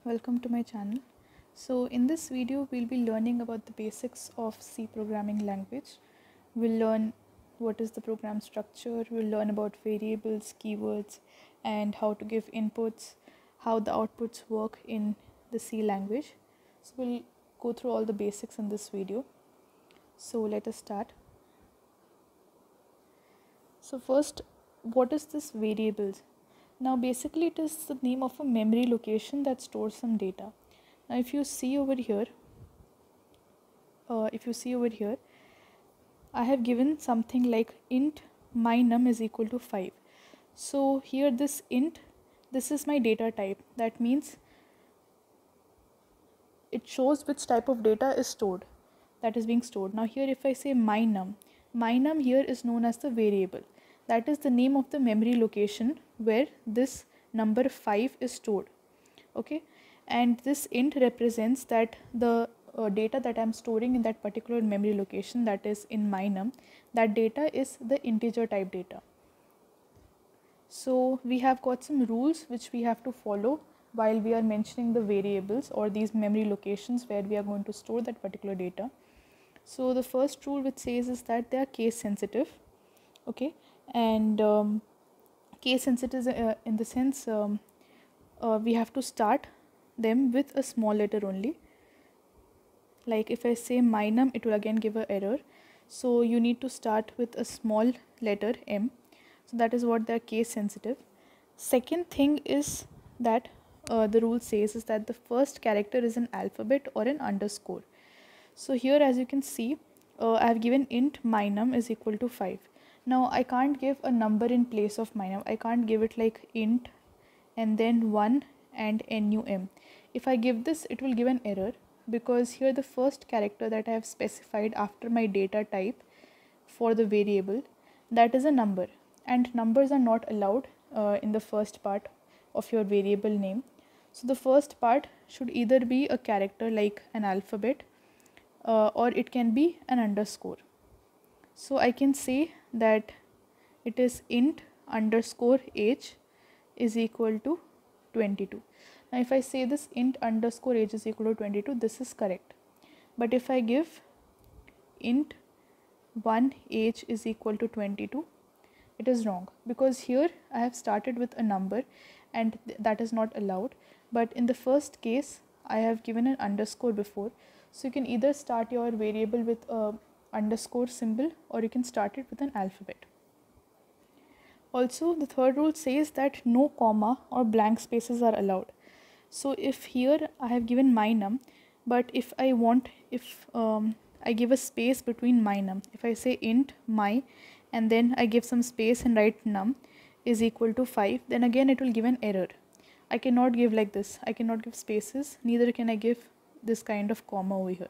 welcome to my channel. So in this video we'll be learning about the basics of C programming language. We'll learn what is the program structure, we'll learn about variables, keywords, and how to give inputs, how the outputs work in the C language. So we'll go through all the basics in this video. So let us start. So first, what is this variables? Now basically it is the name of a memory location that stores some data. Now if you see over here, I have given something like int my num is equal to 5. So here this int, this is my data type. That means it shows which type of data is stored, that is being stored. Now here if I say my num here is known as the variable. That is the name of the memory location where this number 5 is stored. Okay, and this int represents that the data that I'm storing in that particular memory location, that is in my num, that data is the integer type data. So we have got some rules which we have to follow while we are mentioning the variables or these memory locations where we are going to store that particular data. So the first rule which says is that they are case sensitive. Okay, and case sensitive in the sense we have to start them with a small letter only. Like if I say my num, it will again give an error. So you need to start with a small letter m. So that is what they are case sensitive. Second thing is that the rule says is that the first character is an alphabet or an underscore. So here as you can see, I have given int my num is equal to 5. Now I can't give a number in place of my num. I can't give it like int and then 1 and num. If I give this, it will give an error because here the first character that I have specified after my data type for the variable, that is a number, and numbers are not allowed in the first part of your variable name. So the first part should either be a character like an alphabet or it can be an underscore. So I can say that it is int underscore age is equal to 22. Now if I say this int underscore age is equal to 22, this is correct. But if I give int 1 age is equal to 22, it is wrong because here I have started with a number and that is not allowed. But in the first case I have given an underscore before. So you can either start your variable with a underscore symbol or you can start it with an alphabet. Also the third rule says that no comma or blank spaces are allowed. So if here I have given my num, but if I want, I give a space between my num, if I say int my and then I give some space and write num is equal to 5, then again it will give an error. I cannot give like this. I cannot give spaces, neither can I give this kind of comma over here.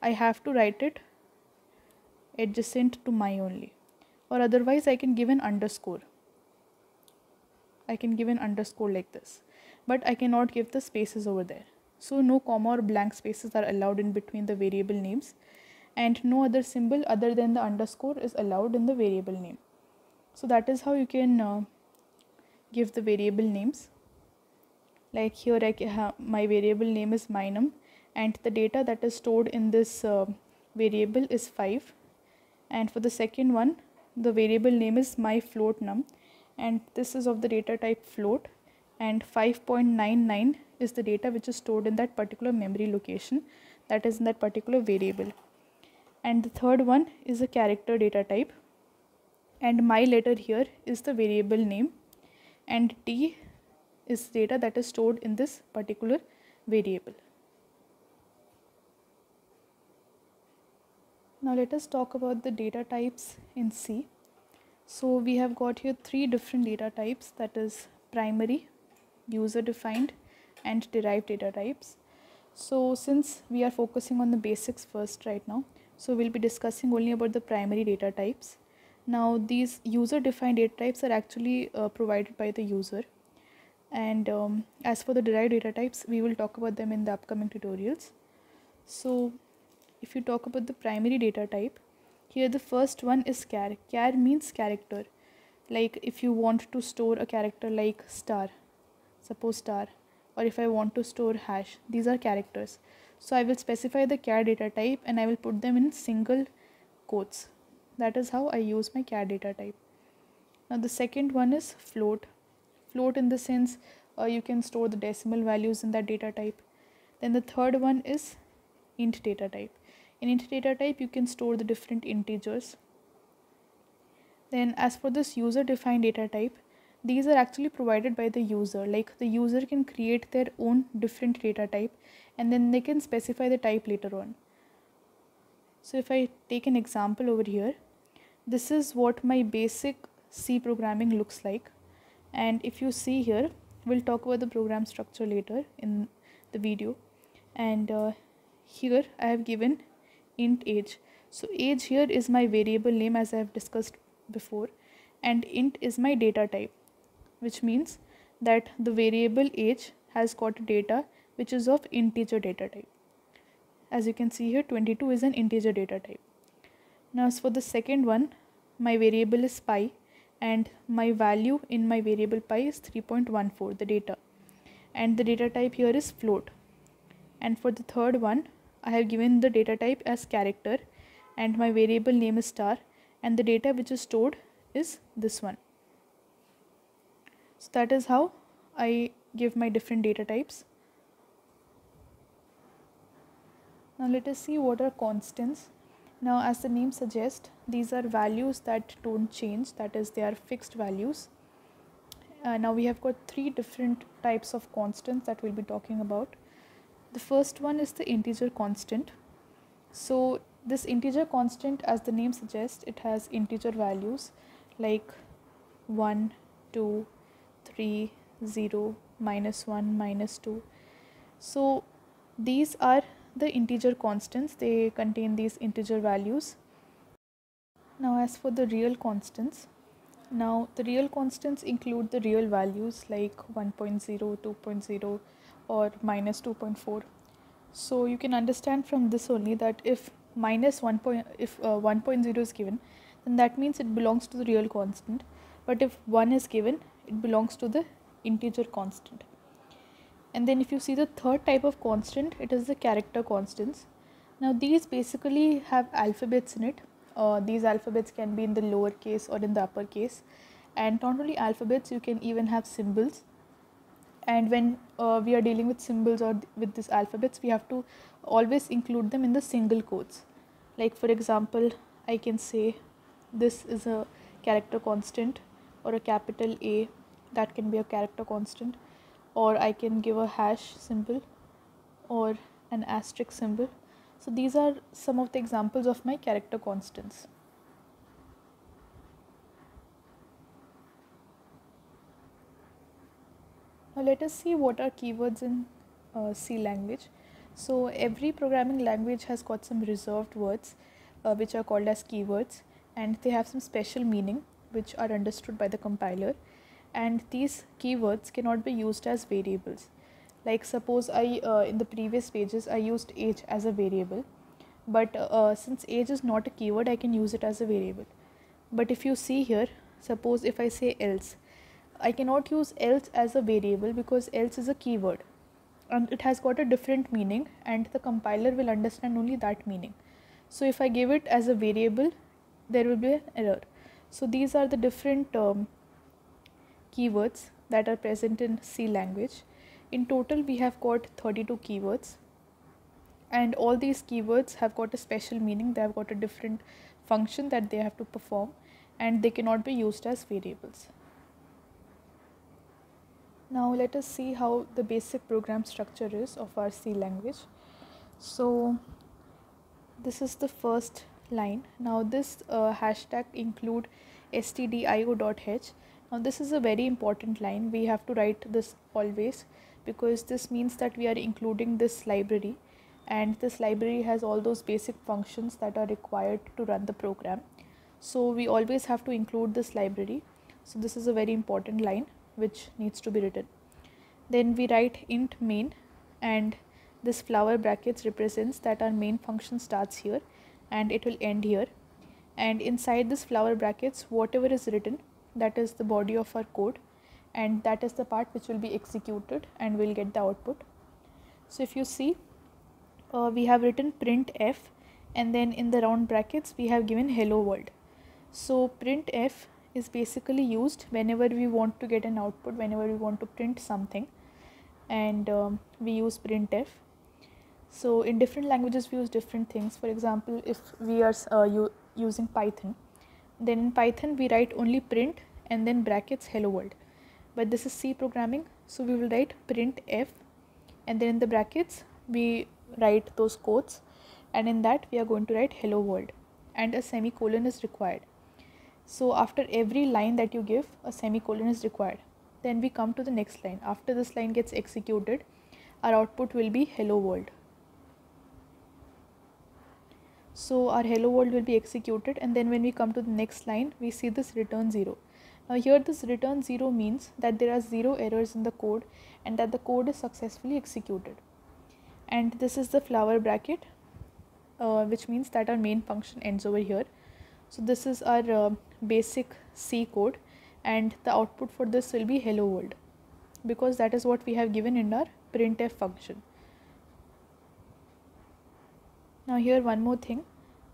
I have to write it adjacent to my only, or otherwise I can give an underscore. I can give an underscore like this, but I cannot give the spaces over there. So no comma or blank spaces are allowed in between the variable names, and no other symbol other than the underscore is allowed in the variable name. So that is how you can give the variable names. Like here my variable name is my num and the data that is stored in this variable is 5, and for the second one the variable name is my float num and this is of the data type float, and 5.99 is the data which is stored in that particular memory location, that is in that particular variable. And the third one is a character data type, and my letter here is the variable name, and t is data that is stored in this particular variable. Now let us talk about the data types in C. So we have got here 3 different data types, that is primary, user defined and derived data types. So since we are focusing on the basics first right now, so we'll be discussing only about the primary data types. Now these user defined data types are actually provided by the user, and as for the derived data types, we will talk about them in the upcoming tutorials. So if you talk about the primary data type, here the first one is char. Char means character. Like if you want to store a character like star, suppose star, or if I want to store hash, these are characters. So I will specify the char data type and I will put them in single quotes. That is how I use my char data type. Now the second one is float. Float in the sense you can store the decimal values in that data type. Then the third one is int data type. In int data type you can store the different integers. Then as for this user defined data type, these are actually provided by the user. Like the user can create their own different data type and then they can specify the type later on. So if I take an example over here, this is what my basic C programming looks like. And if you see here, we'll talk about the program structure later in the video. And here I have given int age. So age here is my variable name, as I have discussed before, and int is my data type, which means that the variable age has got data which is of integer data type. As you can see here, 22 is an integer data type. Now as for the second one, my variable is pi and my value in my variable pi is 3.14, the data, and the data type here is float. And for the third one, I have given the data type as character and my variable name is star, and the data which is stored is this one. So that is how I give my different data types. Now let us see what are constants. Now as the name suggests, these are values that don't change, that is, they are fixed values. Now we have got three different types of constants that we'll be talking about. The first one is the integer constant. So this integer constant, as the name suggests, it has integer values like 1, 2, 3, 0, -1, -2. So these are the integer constants, they contain these integer values. Now as for the real constants, now the real constants include the real values like 1.0, 2.0 or -2.4. So you can understand from this only that if 1.0 is given, then that means it belongs to the real constant, but if 1 is given, it belongs to the integer constant. And then if you see the third type of constant, it is the character constants. Now these basically have alphabets in it. These alphabets can be in the lower case or in the upper case, and not only alphabets, you can even have symbols. And when we are dealing with symbols or with these alphabets, we have to always include them in the single quotes. Like for example, I can say this is a character constant, or a capital A, that can be a character constant, or I can give a hash symbol or an asterisk symbol. So these are some of the examples of my character constants. Now let us see what are keywords in C language. So every programming language has got some reserved words which are called as keywords, and they have some special meaning which are understood by the compiler, and these keywords cannot be used as variables. Like suppose in the previous pages I used age as a variable, but since age is not a keyword, I can use it as a variable. But if you see here, suppose if I say else, I cannot use else as a variable because else is a keyword and it has got a different meaning, and the compiler will understand only that meaning. So if I give it as a variable, there will be an error. So these are the different keywords that are present in C language. In total we have got 32 keywords, and all these keywords have got a special meaning. They have got a different function that they have to perform, and they cannot be used as variables. Now let us see how the basic program structure is of our C language. So this is the first line. Now this hashtag include stdio.h. Now this is a very important line. We have to write this always, because this means that we are including this library, and this library has all those basic functions that are required to run the program. So we always have to include this library. So this is a very important line which needs to be written. Then we write int main, and this flower brackets represents that our main function starts here and it will end here, and inside this flower brackets whatever is written, that is the body of our code, and that is the part which will be executed and we'll get the output. So if you see, we have written printf, and then in the round brackets we have given hello world. So printf is basically used whenever we want to get an output, whenever we want to print something, and we use printf. So in different languages we use different things. For example, if we are using Python, then in Python we write only print and then brackets hello world. But this is C programming, so we will write printf, and then in the brackets we write those quotes, and in that we are going to write hello world, and a semicolon is required. So after every line that you give, a semicolon is required. Then we come to the next line. After this line gets executed, our output will be hello world. So our hello world will be executed, and then when we come to the next line, we see this return 0. Now here this return 0 means that there are 0 errors in the code and that the code is successfully executed. And this is the flower bracket, which means that our main function ends over here. So this is our basic C code, and the output for this will be hello world, because that is what we have given in our printf function. Now here one more thing,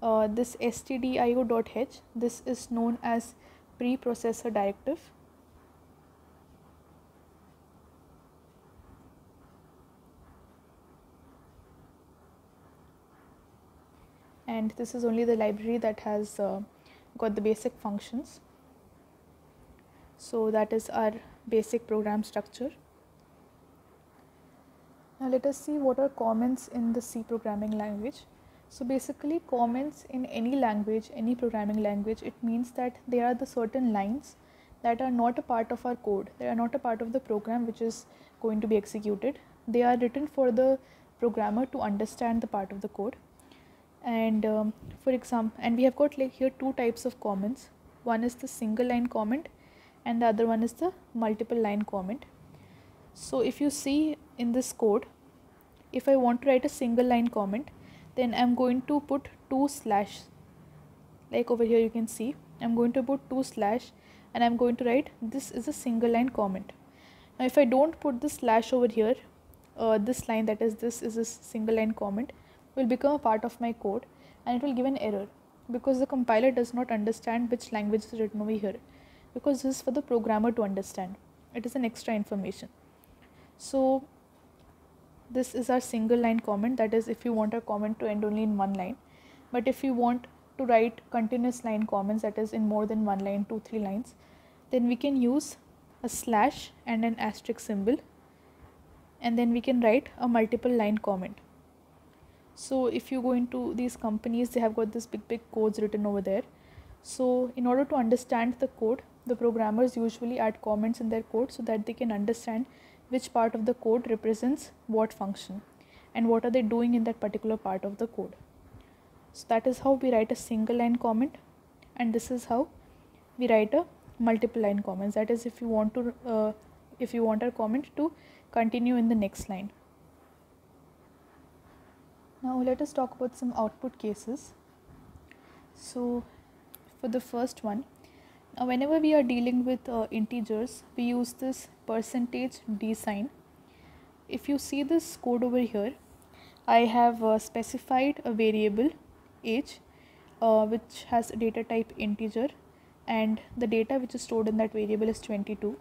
this stdio.h, this is known as preprocessor directive. And this is only the library that has got the basic functions. So that is our basic program structure. Now let us see what are comments in the C programming language. So basically, comments in any language, any programming language, it means that there are the certain lines that are not a part of our code. They are not a part of the program which is going to be executed. They are written for the programmer to understand the part of the code. And for example, and we have got like here two types of comments. One is the single line comment and the other one is the multiple line comment. So if you see in this code, if I want to write a single line comment, then I'm going to put 2/, like over here you can see, I'm going to put 2/ and I'm going to write this is a single line comment. Now if I don't put the slash over here, this line, that is this is a single line comment, will become a part of my code and it will give an error, because the compiler does not understand which language is written over here, because this is for the programmer to understand. It is an extra information. So this is our single line comment, that is if you want a comment to end only in one line. But if you want to write continuous line comments, that is in more than one line, 2-3 lines, then we can use a slash and an asterisk symbol, and then we can write a multiple line comment. So if you go into these companies, they have got this big codes written over there. So in order to understand the code, the programmers usually add comments in their code so that they can understand which part of the code represents what function and what are they doing in that particular part of the code. So that is how we write a single line comment, and this is how we write a multiple line comments. That is if you want our comment to continue in the next line. Now let us talk about some output cases. So for the first one, now whenever we are dealing with integers, we use this %d sign. If you see this code over here, I have specified a variable age which has a data type integer, and the data which is stored in that variable is 22.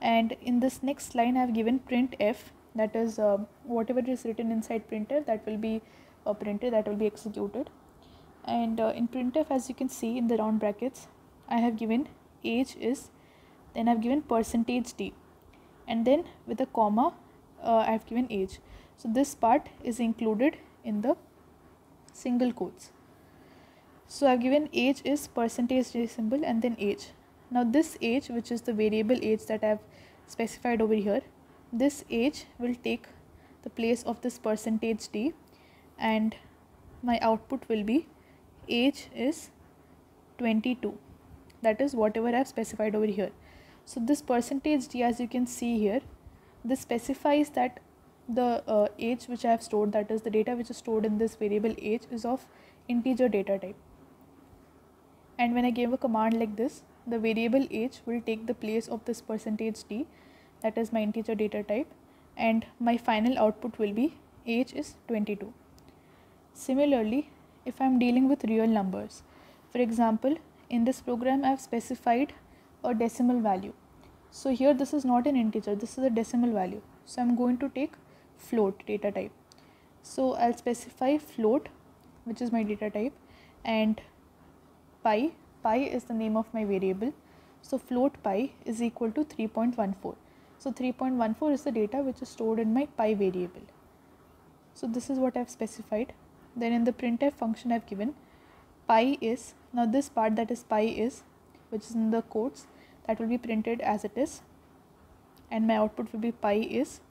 And in this next line I have given printf, that is whatever is written inside printf, that will be printed, that will be executed. And in printf, as you can see in the round brackets, I have given age is, then I have given %d, and then with a comma I have given age. So this part is included in the single quotes. So I have given age is %d symbol and then age. Now this age, which is the variable age that I have specified over here, this age will take the place of this %d, and my output will be age is 22. That is whatever I have specified over here. So this %d, as you can see here, this specifies that the age which I have stored, that is the data which is stored in this variable age, is of integer data type. And when I give a command like this, the variable age will take the place of this %d, that is my integer data type, and my final output will be age is 22. Similarly, if I am dealing with real numbers, for example, in this program I have specified a decimal value. So here this is not an integer, this is a decimal value. So I am going to take float data type. So I'll specify float, which is my data type, and pi is the name of my variable. So float pi is equal to 3.14. So 3.14 is the data which is stored in my pi variable. So this is what I have specified. Then in the printf function I have given pi is, now this part that is pi is, which is in the quotes, that will be printed as it is, and my output will be pi is.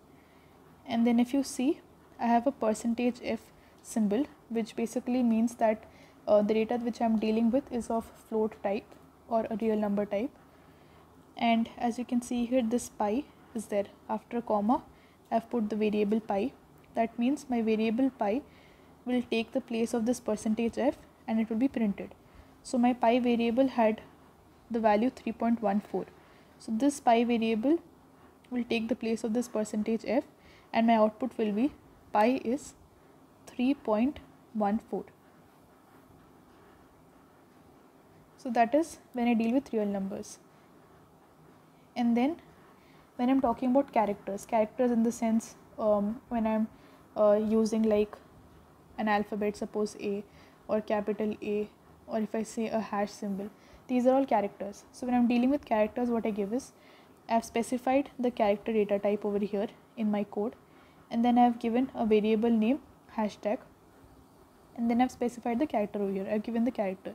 And then if you see, I have a %f symbol, which basically means that the data which I am dealing with is of float type or a real number type. And as you can see here, this pi is there. After a comma, I have put the variable pi. That means my variable pi will take the place of this %f and it will be printed. So my pi variable had the value 3.14. So this pi variable will take the place of this %f and my output will be pi is 3.14. So that is when I deal with real numbers. And then when I'm talking about characters in the sense when I'm using like an alphabet, suppose A or capital A, or if I say a hash symbol, these are all characters. So when I'm dealing with characters, what I give is, I've specified the character data type over here in my code, and then I've given a variable name hashtag, and then I've specified the character over here. I've given the character,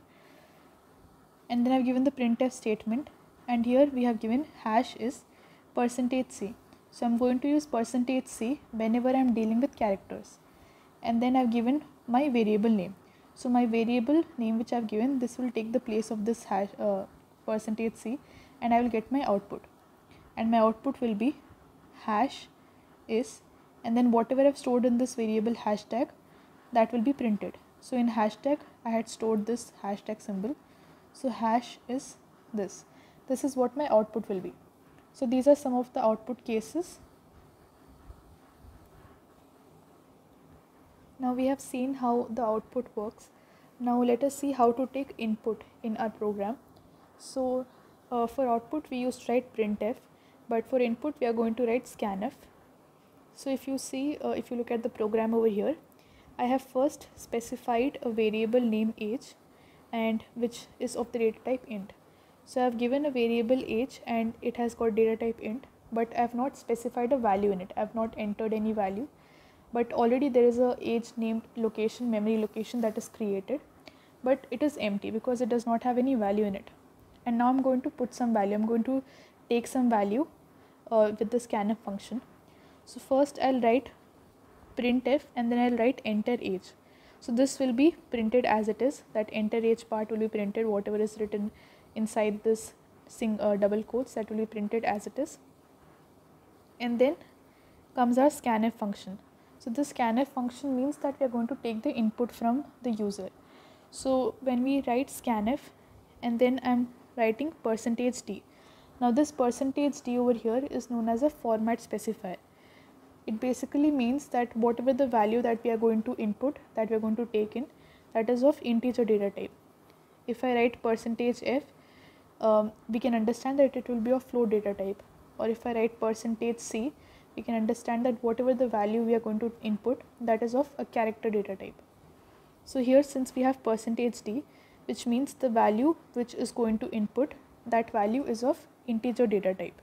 and then I've given the printf statement, and here we have given hash is %c. So I'm going to use %c whenever I'm dealing with characters, and then I've given my variable name. So my variable name which I've given, this will take the place of this hash %c, and I will get my output, and my output will be hash is, and then whatever I've stored in this variable hashtag, that will be printed. So in hashtag I had stored this hashtag symbol, so hash is this. This is what my output will be. So these are some of the output cases. Now we have seen how the output works. Now let us see how to take input in our program. So for output we used to write printf, but for input we are going to write scanf. So if you see, if you look at the program over here, I have first specified a variable name age, and which is of the data type int. So I have given a variable age and it has got data type int, but I have not specified a value in it. I have not entered any value, but already there is a age named location, memory location, that is created, but it is empty because it does not have any value in it. And now I'm going to put some value. I'm going to take some value with the scanf function. So first I'll write printf and then I'll write enter age. So this will be printed as it is, that enter age part will be printed, whatever is written inside this double quotes, that will be printed as it is. And then comes our scanf function. So this scanf function means that we are going to take the input from the user. So when we write scanf, and then I'm writing %d. Now this %d over here is known as a format specifier. It basically means that whatever the value that we are going to input, that we are going to take in, that is of integer data type. If I write %f, we can understand that it will be of float data type. Or if I write %c, we can understand that whatever the value we are going to input, that is of a character data type. So here, since we have %d, which means the value which is going to input, that value is of integer data type.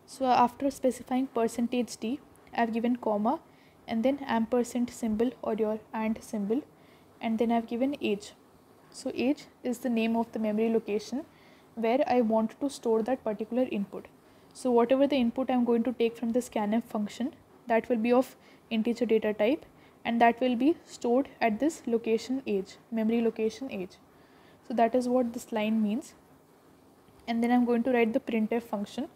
So after specifying %d, I have given comma and then ampersand symbol or your and symbol, and then I have given age. So age is the name of the memory location where I want to store that particular input. So whatever the input I am going to take from the scanf function, that will be of integer data type, and that will be stored at this location age, memory location age. So that is what this line means. And then I am going to write the printf function,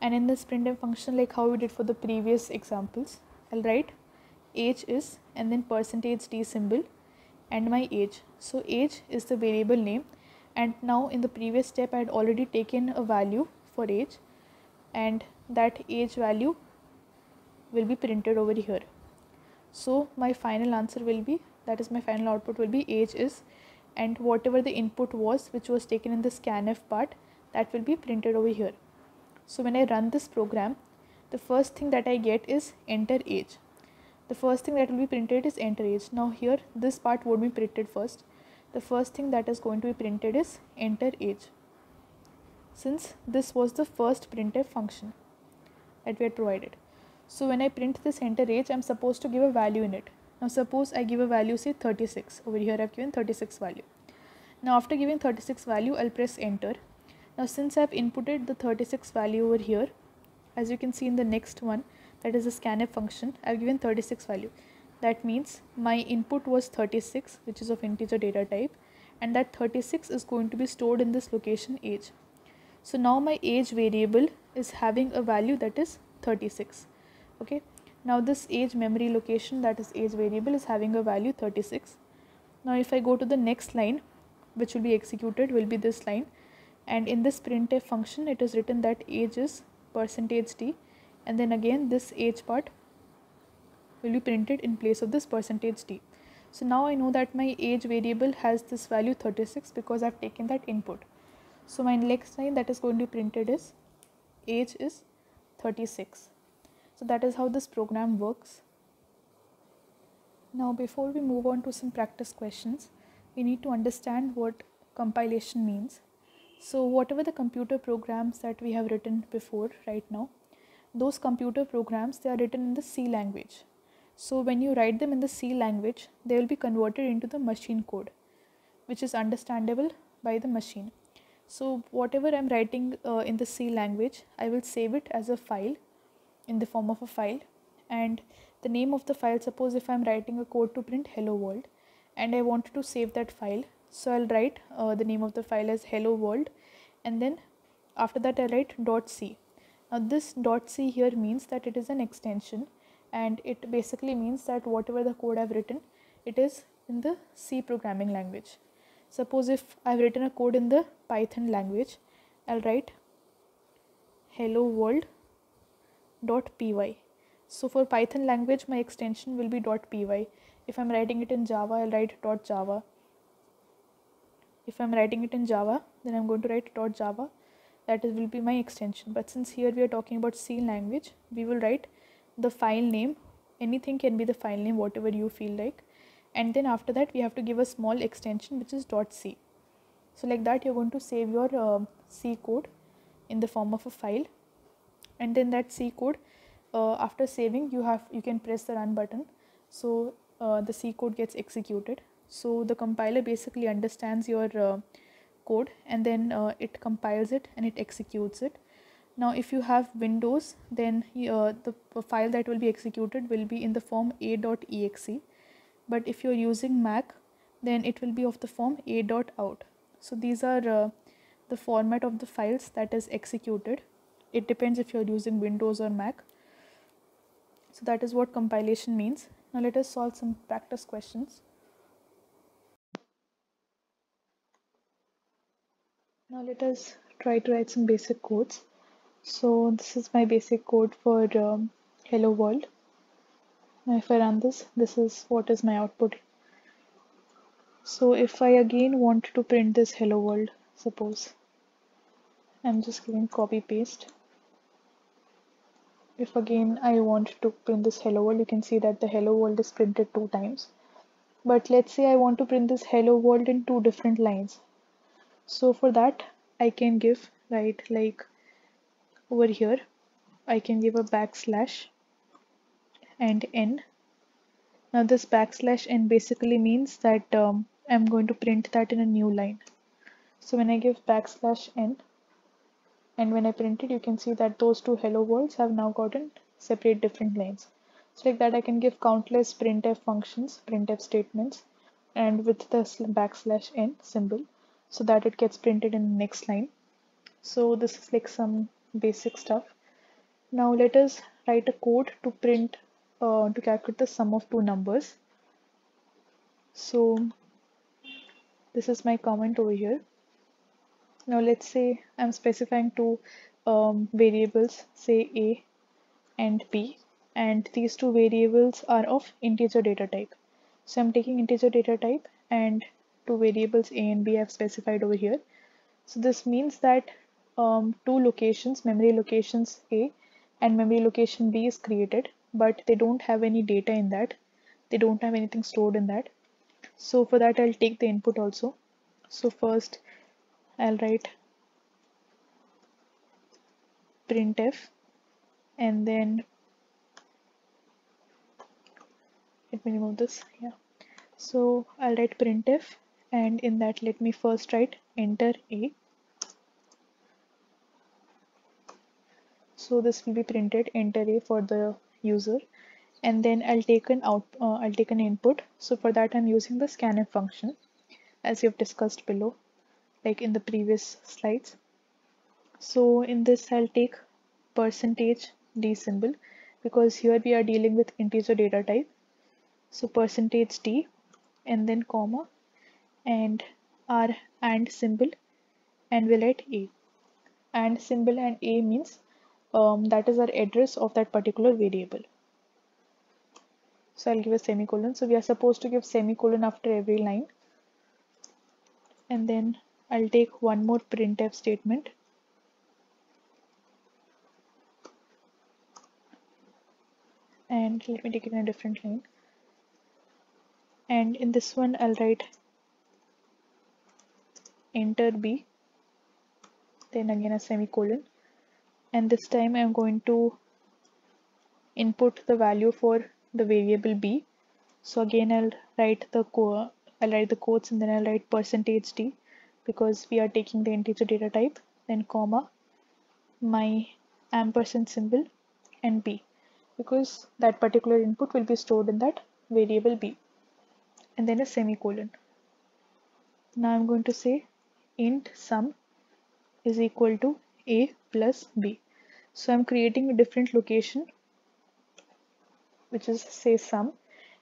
and in this printf function, like how we did for the previous examples, I'll write age is and then %d symbol and my age. So age is the variable name And now in the previous step I had already taken a value for age, and that age value will be printed over here. So my final answer will be, that is my final output will be age is, and whatever the input was which was taken in the scanf part, that will be printed over here. So when I run this program, the first thing that I get is enter age. The first thing that will be printed is enter age. Now here this part would be printed first. The first thing that is going to be printed is enter age, since this was the first printf function that we had provided. So when I print this enter age, I'm supposed to give a value in it. Now suppose I give a value, say 36. Over here I've given 36 value. Now after giving 36 value, I'll press enter. Now since I've inputted the 36 value over here, as you can see in the next one, that is the scanf function, I've given 36 value. That means my input was 36, which is of integer data type, and that 36 is going to be stored in this location age. So now my age variable is having a value that is 36. Okay, now this age memory location, that is age variable, is having a value 36. Now if I go to the next line, which will be executed, will be this line, and in this printf function it is written that age is %d, and then again this age part will be printed in place of this %d. So now I know that my age variable has this value 36 because I've taken that input. So my next line that is going to be printed is age is 36. So that is how this program works. Now before we move on to some practice questions, we need to understand what compilation means. So whatever the computer programs that we have written before right now, those computer programs, they are written in the C language. So when you write them in the C language, they will be converted into the machine code, which is understandable by the machine. So whatever I'm writing in the C language, I will save it as a file in the form of a file, and the name of the file, suppose if I'm writing a code to print hello world and I want to save that file, so I'll write the name of the file as hello world, and then after that I write .c. Now this .c here means that it is an extension, and it basically means that whatever the code I've written, it is in the C programming language. Suppose if I've written a code in the Python language, I'll write hello world .py. So for Python language, my extension will be .py. If I'm writing it in Java, I'll write .java. If I'm writing it in Java, then I'm going to write .java. That will be my extension. But since here we are talking about C language, we will write the file name. Anything can be the file name, whatever you feel like. And then after that, we have to give a small extension which is .c. So like that, you're going to save your C code in the form of a file, and then that C code, after saving, you can press the run button. So the C code gets executed. So the compiler basically understands your code, and then it compiles it and it executes it. Now if you have Windows, then the file that will be executed will be in the form a.exe, but if you're using Mac, then it will be of the form a.out. So these are the format of the files that is executed. It depends if you're using Windows or Mac. So that is what compilation means. Now let us solve some practice questions. Now let us try to write some basic codes. So this is my basic code for hello world. Now if I run this, this is what is my output. So if I again want to print this hello world, suppose I'm just giving copy paste. If again I want to print this hello world, you can see that the hello world is printed 2 times. But let's say I want to print this hello world in 2 different lines. So for that, I can give, right, like over here, I can give a backslash and n. Now this backslash n basically means that I'm going to print that in a new line. So when I give backslash n, and when I print it, you can see that those 2 hello worlds have now gotten separate different lines. So like that, I can give countless printf functions, printf statements, and with the backslash n symbol, so that it gets printed in the next line. So this is like some basic stuff. Now let us write a code to print, to calculate the sum of 2 numbers. So this is my comment over here. Now let's say I'm specifying two variables, say a and b, and these two variables are of integer data type. So I'm taking integer data type and two variables a and b I've specified over here. So this means that two locations, memory locations a and memory location b is created, but they don't have any data in that. They don't have anything stored in that. So for that I'll take the input also. So first I'll write printf, and then let me remove this. Yeah. So I'll write printf, and in that let me first write enter a. So this will be printed enter a for the user, and then I'll take an input. So for that I'm using the scanf function as you've discussed below, like in the previous slides. So in this I'll take percentage d symbol, because here we are dealing with integer data type. So percentage d, and then comma, and our and symbol, and we'll write a. And symbol and a means that is our address of that particular variable. So I'll give a semicolon. So we are supposed to give semicolon after every line. And then I'll take one more printf statement. And let me take it in a different line. And in this one, I'll write enter b, then again a semicolon. And this time I'm going to input the value for the variable b. So again I'll write the quotes, and then I'll write percentage d, because we are taking the integer data type, then comma, my ampersand symbol, and b, because that particular input will be stored in that variable b, and then a semicolon. Now I'm going to say int sum is equal to a plus b. So I'm creating a different location, which is say sum,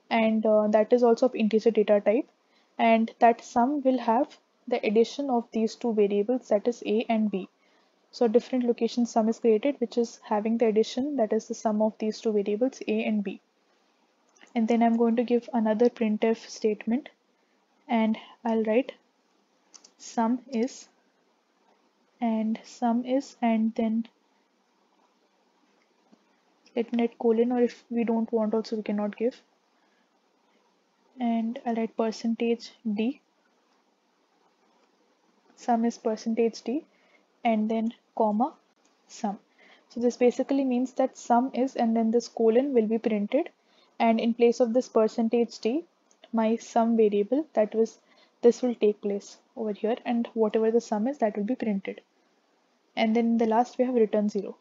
and that is also of integer data type, and that sum will have the addition of these two variables, that is a and b. So different location sum is created, which is having the addition, that is the sum of these two variables a and b. And then I'm going to give another printf statement, and I'll write sum is, and then let me write colon, or if we don't want also we cannot give, and I'll write percentage d, sum is percentage d, and then comma sum. So this basically means that sum is, and then this colon will be printed, and in place of this percentage d, my sum variable, that was this will take place over here, and whatever the sum is, that will be printed. And then in the last we have return 0.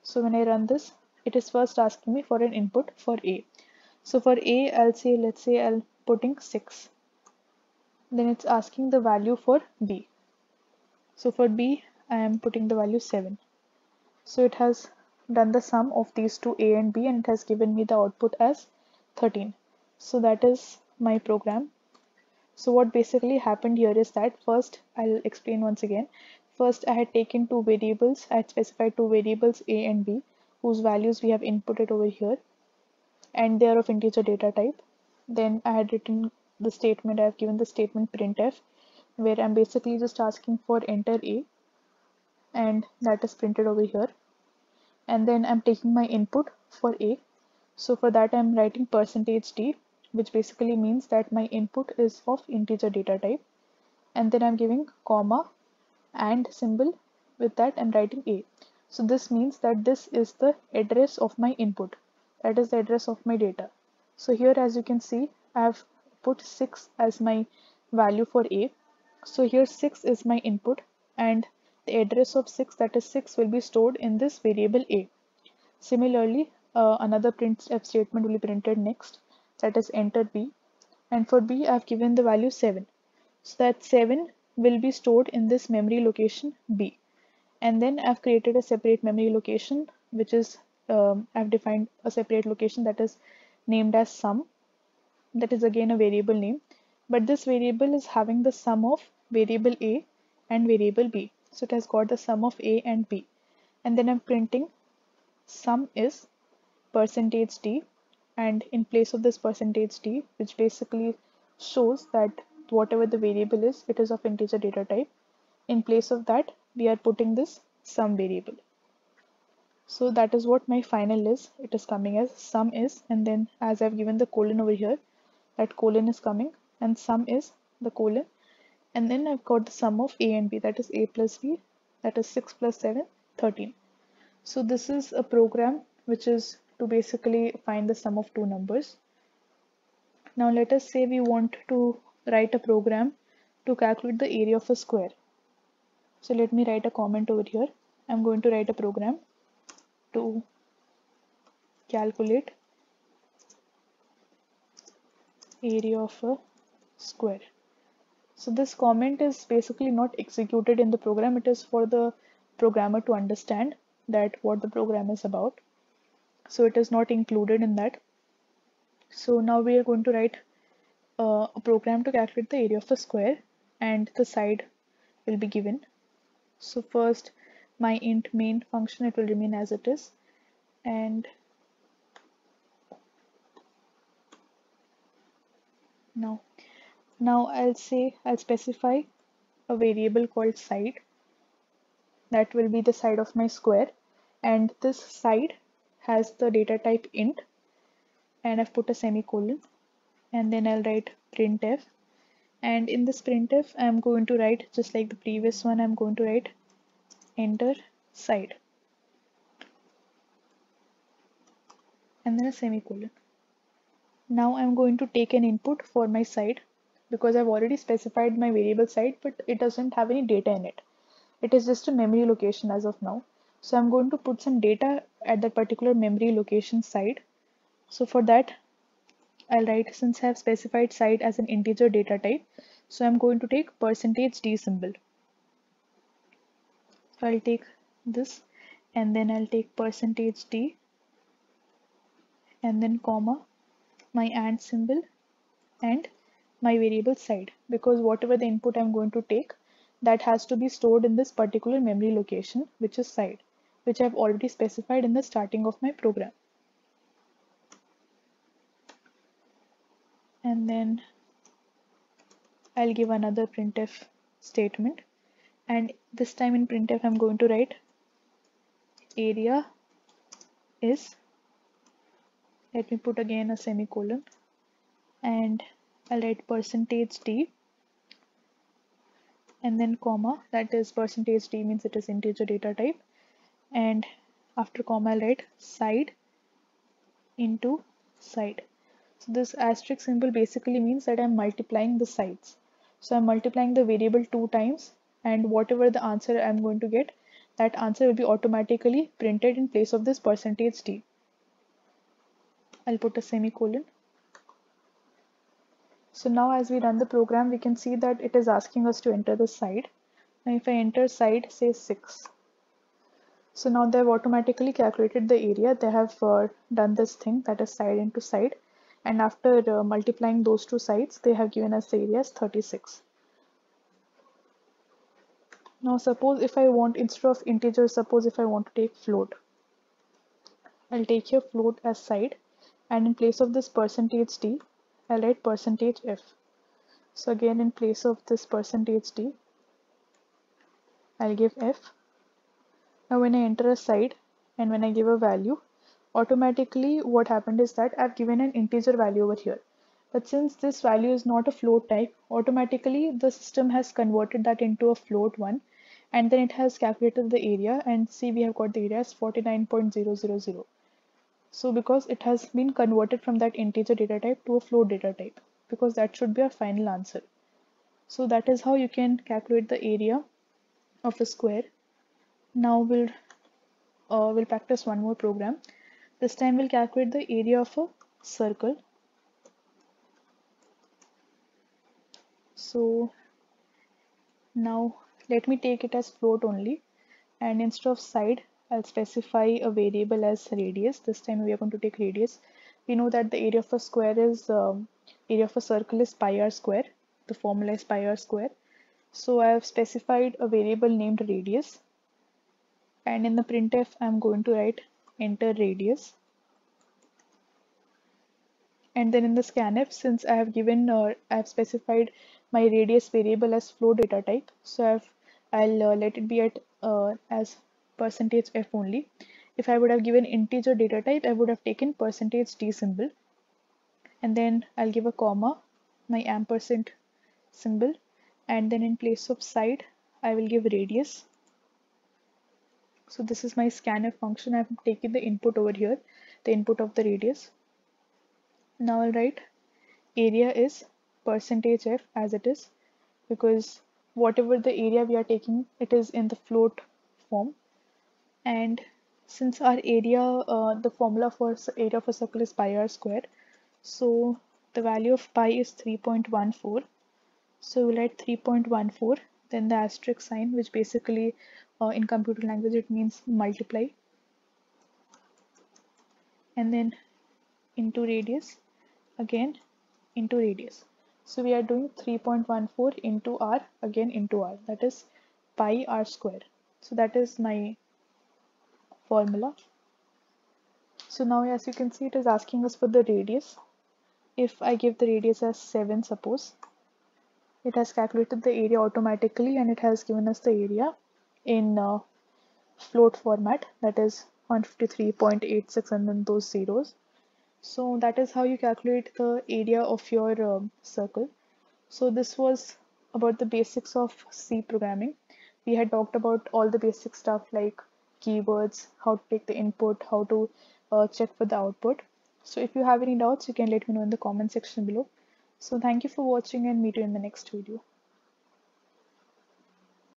So when I run this, it is first asking me for an input for a. So for a, I'll say, let's say I'll putting 6. Then it's asking the value for b. So for b, I am putting the value 7. So it has done the sum of these two a and b, and it has given me the output as 13. So that is my program. So what basically happened here is that, first I'll explain once again. First I had taken two variables, I had specified two variables a and b, whose values we have inputted over here, and they are of integer data type. Then I had written the statement, I have given the statement printf, where I'm basically just asking for enter a, and that is printed over here. And then I'm taking my input for a. So for that I'm writing percentage d, which basically means that my input is of integer data type. And then I'm giving comma and symbol, with that I'm writing a. So this means that this is the address of my input, that is the address of my data. So here, as you can see, I have put 6 as my value for a. So here 6 is my input, and the address of 6, that is 6, will be stored in this variable a. Similarly, another printf statement will be printed next, that is enter b, and for b I have given the value 7. So that 7 will be stored in this memory location b. And then I've created a separate memory location, which is I've defined a separate location that is named as sum. That is again a variable name, but this variable is having the sum of variable A and variable B. So it has got the sum of A and B. And then I'm printing sum is percentage D, and in place of this percentage D, which basically shows that whatever the variable is, it is of integer data type. In place of that, we are putting this sum variable. So that is what my final is. It is coming as sum is, and then as I've given the colon over here, that colon is coming, and sum is the colon, and then I've got the sum of A and B, that is A plus B, that is 6 plus 7, 13. So this is a program which is to basically find the sum of two numbers. Now let us say we want to write a program to calculate the area of a square. So let me write a comment over here. I'm going to write a program to calculate area of a square. So this comment is basically not executed in the program. It is for the programmer to understand that what the program is about. So it is not included in that. So now we are going to write a program to calculate the area of a square, and the side will be given. So first, my int main function, it will remain as it is, and now I'll specify a variable called side. That will be the side of my square, and this side has the data type int, and I've put a semicolon, and then I'll write printf, and in this printf I'm going to write, just like the previous one, I'm going to write enter side and then a semicolon. Now I'm going to take an input for my side, because I've already specified my variable side, but it doesn't have any data in it. It is just a memory location as of now. So I'm going to put some data at that particular memory location side. So for that, I'll write, since I have specified side as an integer data type, so I'm going to take %d symbol. So I'll take this, and then I'll take %d, and then comma, my and symbol, and my variable side, because whatever the input I'm going to take, that has to be stored in this particular memory location, which is side, which I've already specified in the starting of my program. And then I'll give another printf statement, and this time in printf I'm going to write area is, let me put again a semicolon, and I'll write %d, and then comma, that is %d means it is integer data type, and after comma I'll write side into side. So this asterisk symbol basically means that I'm multiplying the sides. So I'm multiplying the variable 2 times, and whatever the answer I'm going to get, that answer will be automatically printed in place of this %d. I'll put a semicolon. So now as we run the program, we can see that it is asking us to enter the side. Now if I enter side, say 6. So now they've automatically calculated the area. They have done this thing, that is side into side. And after multiplying those two sides, they have given us the area as 36. Now suppose if I want, instead of integer, suppose if I want to take float. I'll take here float as side, and in place of this %d, I'll write %f. So again, in place of this %d, I'll give f. Now when I enter a side and when I give a value, automatically what happened is that I've given an integer value over here. But since this value is not a float type, automatically the system has converted that into a float one, and then it has calculated the area, and see, we have got the area as 49.000. So because it has been converted from that integer data type to a float data type, because that should be our final answer. So that is how you can calculate the area of a square. Now we'll practice one more program. This time we'll calculate the area of a circle. So now let me take it as float only, and instead of side, I'll specify a variable as radius. This time we are going to take radius. We know that the area of a square is area of a circle is pi r square. The formula is pi r square. So I have specified a variable named radius, and in the printf I'm going to write enter radius. And then in the scanf, since I have specified my radius variable as float data type, so I'll let it be at as %f only. If I would have given integer data type, I would have taken %d symbol, and then I'll give a comma, my ampersand symbol, and then in place of side I will give radius. So this is my scanf function. I've taken the input over here, the input of the radius. Now I'll write area is %f as it is, because whatever the area we are taking, it is in the float form. And since our area, the formula for area of a circle is pi r square, so the value of pi is 3.14. So we'll write 3.14, then the asterisk sign, which basically in computer language it means multiply, and then into radius, again into radius. So we are doing 3.14 into r, again into r, that is pi r square. So that is my formula. So now as you can see, it is asking us for the radius. If I give the radius as 7, suppose, it has calculated the area automatically, and it has given us the area in float format, that is 153.86 and then those zeros. So that is how you calculate the area of your circle. So this was about the basics of C programming. We had talked about all the basic stuff like keywords, how to take the input, how to check for the output. So if you have any doubts, you can let me know in the comment section below. So thank you for watching, and meet you in the next video.